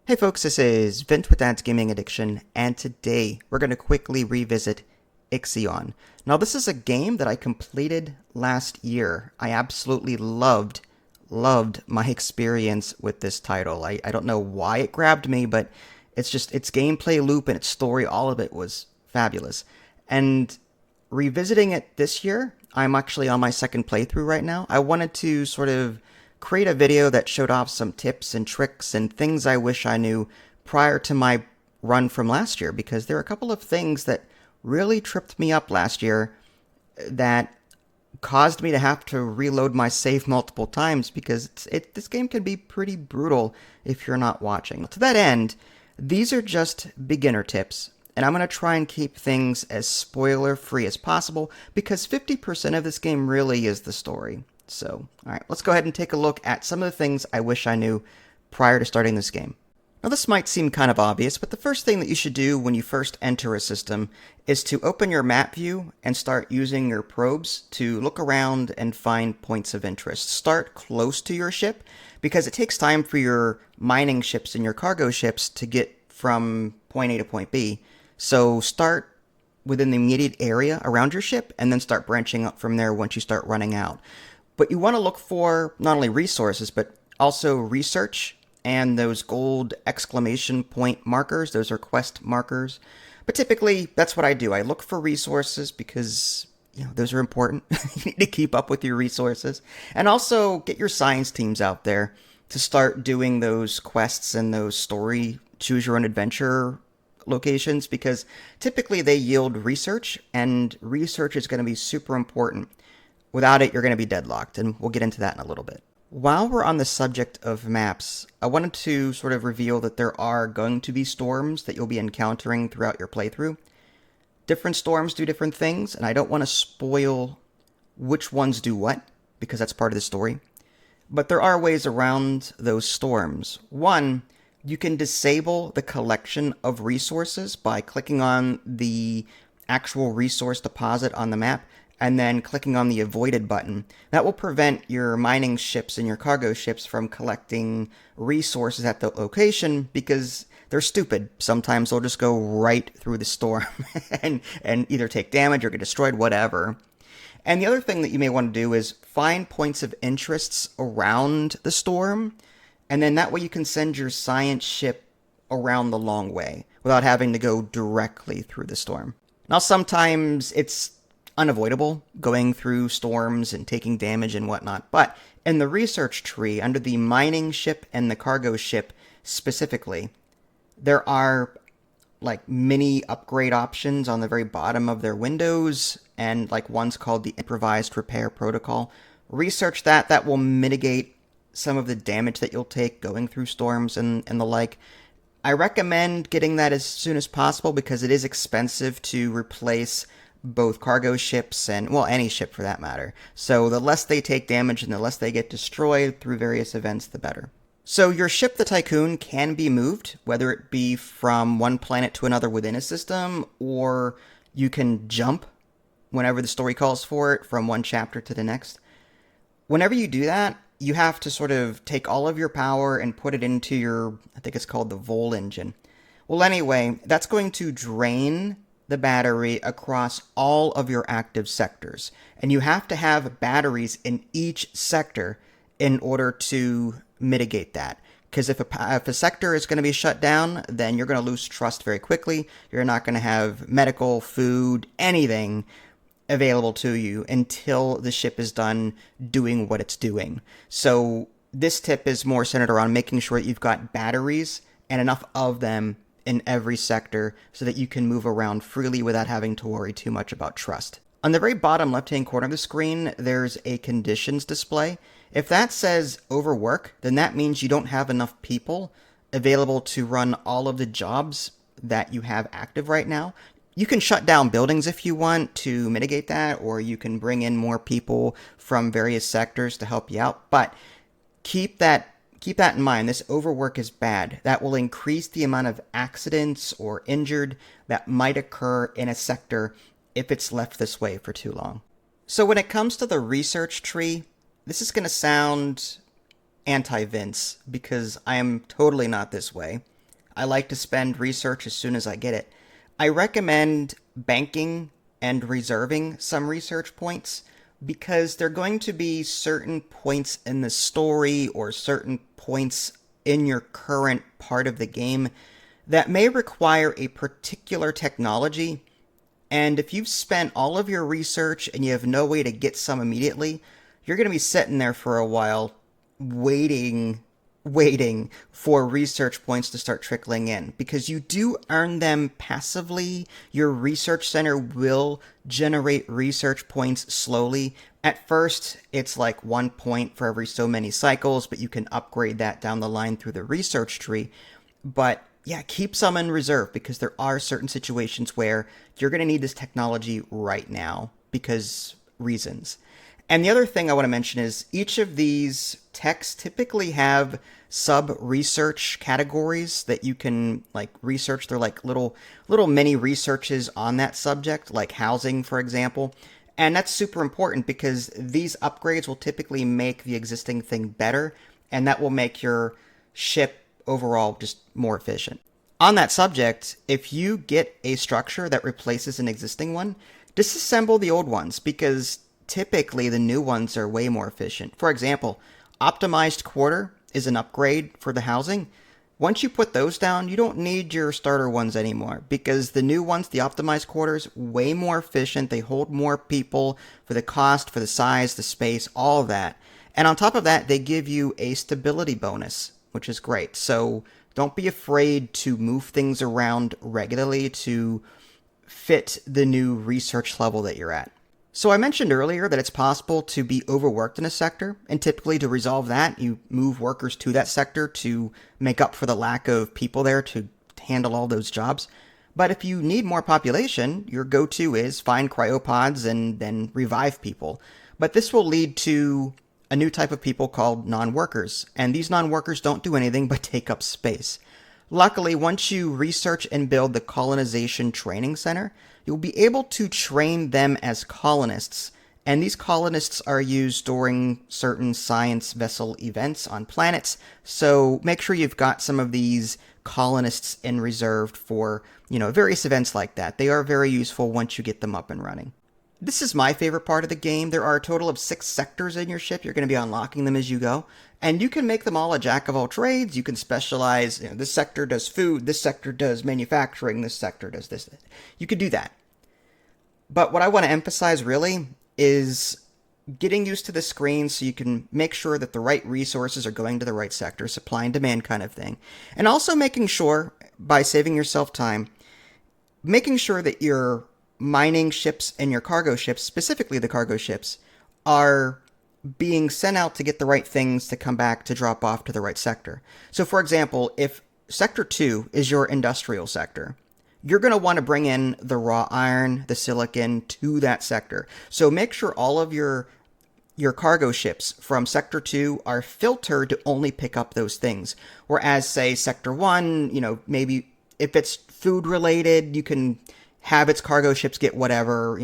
Hey folks, this is Vint with Dad's Gaming Addiction, and today we're going to quickly revisit IXION. Now this is a game that I completed last year. I absolutely loved my experience with this title. I don't know why it grabbed me, but it's just its gameplay loop and its story, all of it was fabulous. And revisiting it this year, I'm actually on my second playthrough right now. I wanted to sort of create a video that showed off some tips and tricks and things I wish I knew prior to my run from last year, because there are a couple of things that really tripped me up last year that caused me to have to reload my save multiple times, because this game can be pretty brutal if you're not watching. To that end, these are just beginner tips, and I'm going to try and keep things as spoiler-free as possible, because 50% of this game really is the story. So, alright, let's go ahead and take a look at some of the things I wish I knew prior to starting this game. Now this might seem kind of obvious, but the first thing that you should do when you first enter a system is to open your map view and start using your probes to look around and find points of interest. Start close to your ship, because it takes time for your mining ships and your cargo ships to get from point A to point B. So start within the immediate area around your ship and then start branching up from there once you start running out. But you want to look for not only resources, but also research and those gold exclamation point markers. Those are quest markers. But typically, that's what I do. I look for resources because, those are important. You need to keep up with your resources. And also get your science teams out there to start doing those quests and those story choose your own adventure locations, because typically they yield research, and research is going to be super important. Without it, you're going to be deadlocked, and we'll get into that in a little bit. While we're on the subject of maps, I wanted to sort of reveal that there are going to be storms that you'll be encountering throughout your playthrough. Different storms do different things, and I don't want to spoil which ones do what, because that's part of the story. But there are ways around those storms. One, you can disable the collection of resources by clicking on the actual resource deposit on the map, and then clicking on the avoided button. That will prevent your mining ships and your cargo ships from collecting resources at the location, because they're stupid. Sometimes they'll just go right through the storm and either take damage or get destroyed, whatever. And the other thing that you may want to do is find points of interests around the storm, and then that way you can send your science ship around the long way without having to go directly through the storm. Now sometimes it's unavoidable going through storms and taking damage and whatnot, but in the research tree, under the mining ship and the cargo ship specifically, there are like mini upgrade options on the very bottom of their windows, and like one's called the improvised repair protocol. Research that will mitigate some of the damage that you'll take going through storms and the like. I recommend getting that as soon as possible, because it is expensive to replace both cargo ships and, well, any ship for that matter. So the less they take damage and the less they get destroyed through various events, the better. So your ship, the Tycoon, can be moved, whether it be from one planet to another within a system, or you can jump whenever the story calls for it from one chapter to the next. Whenever you do that, you have to sort of take all of your power and put it into your, I think it's called the Vol engine. Well, anyway, that's going to drain the battery across all of your active sectors. And you have to have batteries in each sector in order to mitigate that. Because if a sector is going to be shut down, then you're going to lose trust very quickly. You're not going to have medical, food, anything available to you until the ship is done doing what it's doing. So this tip is more centered around making sure that you've got batteries and enough of them in every sector so that you can move around freely without having to worry too much about trust. On the very bottom left-hand corner of the screen, there's a conditions display. If that says overwork, then that means you don't have enough people available to run all of the jobs that you have active right now. You can shut down buildings if you want to mitigate that, or you can bring in more people from various sectors to help you out, but keep that in mind. This overwork is bad. That will increase the amount of accidents or injured that might occur in a sector if it's left this way for too long. So when it comes to the research tree, this is going to sound anti-Vince, because I am totally not this way. I like to spend research as soon as I get it. I recommend banking and reserving some research points because there are going to be certain points in the story or certain points in your current part of the game that may require a particular technology. And if you've spent all of your research and you have no way to get some immediately, you're going to be sitting there for a while waiting for research points to start trickling in because you do earn them passively. Your research center will generate research points slowly. At first, it's like 1 point for every so many cycles, but you can upgrade that down the line through the research tree. But yeah, keep some in reserve because there are certain situations where you're going to need this technology right now because reasons. And the other thing I want to mention is each of these techs typically have sub-research categories that you can like research. They're like little mini researches on that subject, like housing, for example. And that's super important because these upgrades will typically make the existing thing better, and that will make your ship overall just more efficient. On that subject, if you get a structure that replaces an existing one, disassemble the old ones because typically the new ones are way more efficient. For example, optimized quarter is an upgrade for the housing. Once you put those down, you don't need your starter ones anymore because the new ones, the optimized quarters, way more efficient. They hold more people for the cost, for the size, the space, all of that. And on top of that, they give you a stability bonus, which is great. So don't be afraid to move things around regularly to fit the new research level that you're at. So I mentioned earlier that it's possible to be overworked in a sector, and typically to resolve that, you move workers to that sector to make up for the lack of people there to handle all those jobs. But if you need more population, your go-to is find cryopods and then revive people. But this will lead to a new type of people called non-workers, and these non-workers don't do anything but take up space. Luckily, once you research and build the Colonization Training Center, you'll be able to train them as colonists, and these colonists are used during certain science vessel events on planets, so make sure you've got some of these colonists in reserve for, various events like that. They are very useful once you get them up and running. This is my favorite part of the game. There are a total of 6 sectors in your ship. You're going to be unlocking them as you go. And you can make them all a jack of all trades. You can specialize, this sector does food, this sector does manufacturing, this sector does this. You could do that. But what I want to emphasize really is getting used to the screen so you can make sure that the right resources are going to the right sector, supply and demand kind of thing. And also making sure, by saving yourself time, making sure that your mining ships and your cargo ships, specifically the cargo ships, are being sent out to get the right things to come back to drop off to the right sector. So for example, if Sector 2 is your industrial sector, you're going to want to bring in the raw iron, the silicon to that sector. So make sure all of your cargo ships from Sector 2 are filtered to only pick up those things. Whereas, say, Sector 1, maybe if it's food related, you can have its cargo ships get whatever,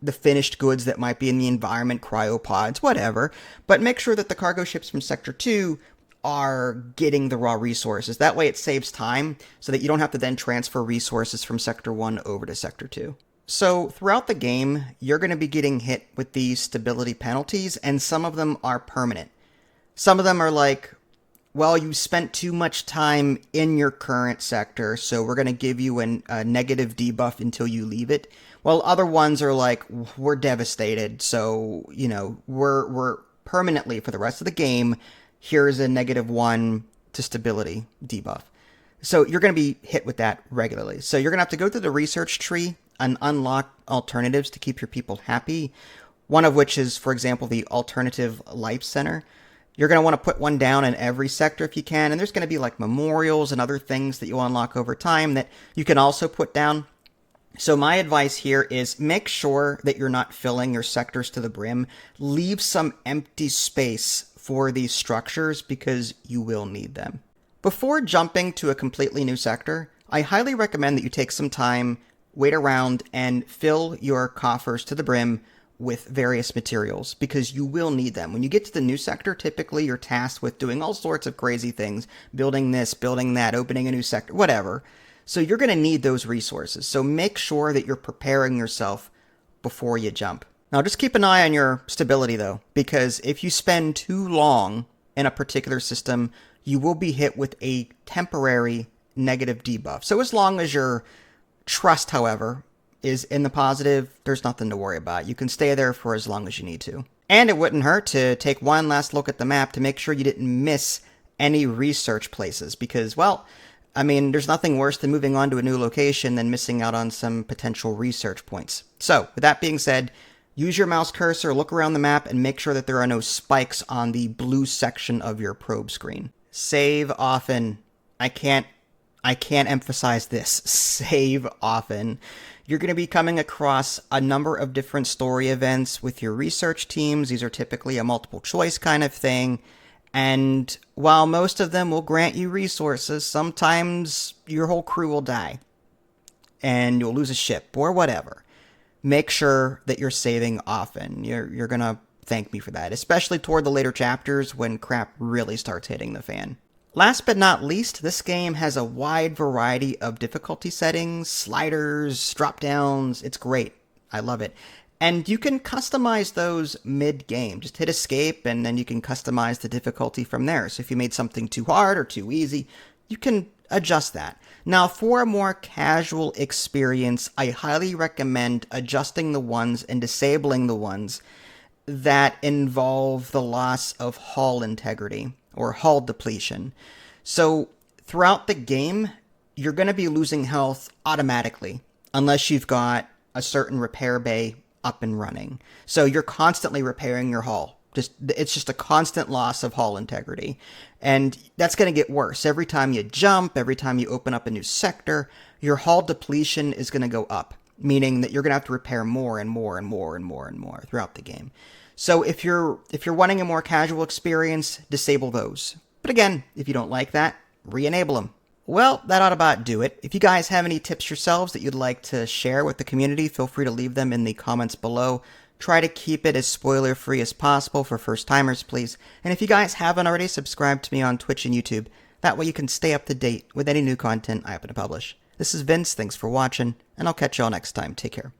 the finished goods that might be in the environment, cryopods, whatever. But make sure that the cargo ships from Sector 2 are getting the raw resources. That way it saves time so that you don't have to then transfer resources from Sector 1 over to Sector 2. So throughout the game, you're going to be getting hit with these stability penalties, and some of them are permanent. Some of them are like, well, you spent too much time in your current sector, so we're going to give you a negative debuff until you leave it. While other ones are like, we're devastated, so, we're permanently, for the rest of the game, here's a -1 to stability debuff. So you're going to be hit with that regularly. So you're going to have to go through the research tree and unlock alternatives to keep your people happy. One of which is, for example, the Alternative Life Center. You're going to want to put one down in every sector if you can. And there's going to be like memorials and other things that you'll unlock over time that you can also put down. So my advice here is make sure that you're not filling your sectors to the brim. Leave some empty space for these structures because you will need them. Before jumping to a completely new sector, I highly recommend that you take some time, wait around, and fill your coffers to the brim with various materials because you will need them. When you get to the new sector, typically you're tasked with doing all sorts of crazy things, building this, building that, opening a new sector, whatever. So you're going to need those resources. So make sure that you're preparing yourself before you jump. Now just keep an eye on your stability though, because if you spend too long in a particular system, you will be hit with a temporary negative debuff. So as long as your trust, however, is in the positive, there's nothing to worry about. You can stay there for as long as you need to. And it wouldn't hurt to take one last look at the map to make sure you didn't miss any research places because, well, I mean, there's nothing worse than moving on to a new location than missing out on some potential research points. So, with that being said, use your mouse cursor, look around the map, and make sure that there are no spikes on the blue section of your probe screen. Save often. I can't emphasize this. Save often. You're going to be coming across a number of different story events with your research teams. These are typically a multiple choice kind of thing. And while most of them will grant you resources, sometimes your whole crew will die. And you'll lose a ship or whatever. Make sure that you're saving often. You're going to thank me for that, especially toward the later chapters when crap really starts hitting the fan. Last but not least, this game has a wide variety of difficulty settings, sliders, drop-downs. It's great. I love it. And you can customize those mid-game. Just hit escape, and then you can customize the difficulty from there. So if you made something too hard or too easy, you can adjust that. Now, for a more casual experience, I highly recommend adjusting the ones and disabling the ones that involve the loss of hull integrity or hull depletion. So throughout the game, you're going to be losing health automatically unless you've got a certain repair bay up and running. So you're constantly repairing your hull. It's just a constant loss of hull integrity. And that's going to get worse. Every time you jump, every time you open up a new sector, your hull depletion is going to go up, meaning that you're going to have to repair more and more and more and more and more throughout the game. So if you're wanting a more casual experience, disable those. But again, if you don't like that, re-enable them. Well, that ought about do it. If you guys have any tips yourselves that you'd like to share with the community, feel free to leave them in the comments below. Try to keep it as spoiler-free as possible for first-timers, please. And if you guys haven't already, subscribe to me on Twitch and YouTube. That way you can stay up to date with any new content I happen to publish. This is Vince, thanks for watching, and I'll catch y'all next time. Take care.